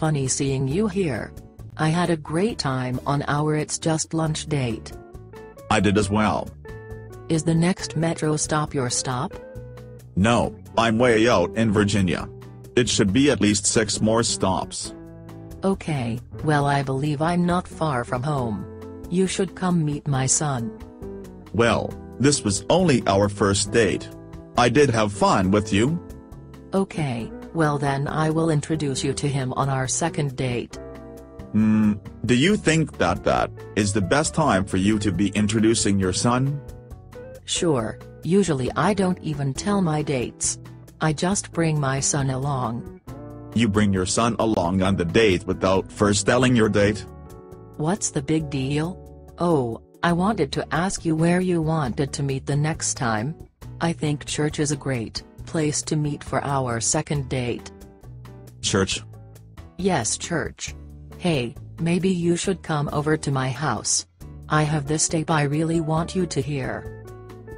funny seeing you here. I had a great time on our It's Just Lunch date. I did as well. Is the next metro stop your stop? No, I'm way out in Virginia. It should be at least 6 more stops. Okay, well I believe I'm not far from home. You should come meet my son. Well, this was only our first date. I did have fun with you. Okay, well then I will introduce you to him on our second date. Do you think that is the best time for you to be introducing your son? Sure, usually I don't even tell my dates. I just bring my son along. You bring your son along on the date without first telling your date? What's the big deal? Oh, I wanted to ask you where you wanted to meet the next time. I think church is a great place to meet for our second date. Church? Yes, church. Hey, maybe you should come over to my house. I have this tape I really want you to hear.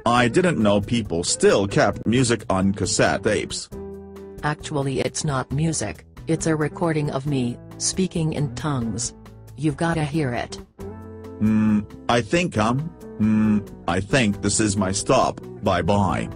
I didn't know people still kept music on cassette tapes. Actually, it's not music, it's a recording of me speaking in tongues. You've gotta hear it. I think this is my stop. Bye bye.